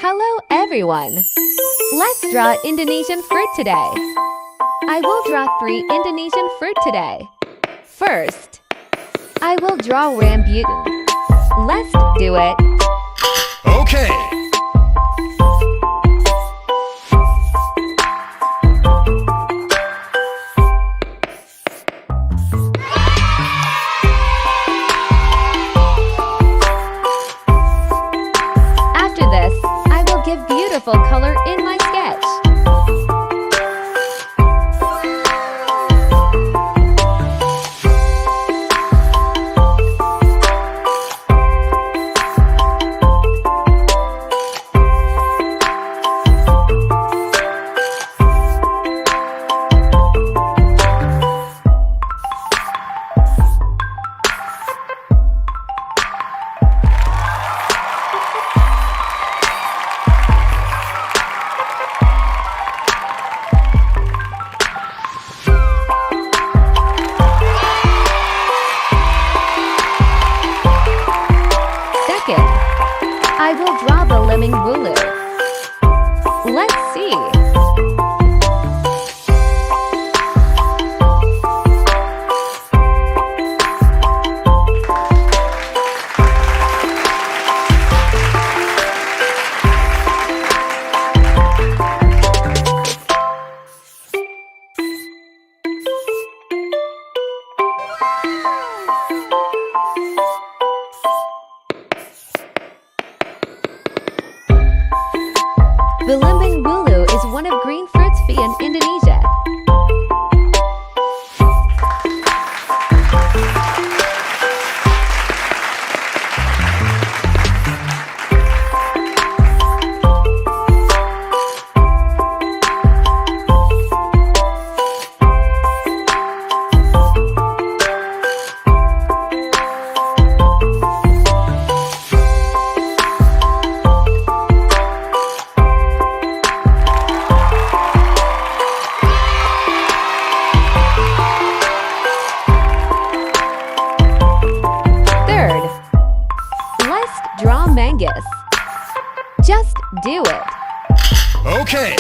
Hello everyone! Let's draw Indonesian fruit today. I will draw 3 Indonesian fruit today. First, I will draw Rambutan. Let's do it. Okay. After this, I will give beautiful color in my sketch. Second, I will draw Belimbing Bulu. Let's see. Belimbing Bulu is one of green fruits in Indonesia. Third, let's draw Manggis. Just do it. Okay.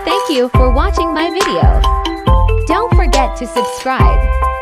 Thank you for watching my video. Don't forget to subscribe.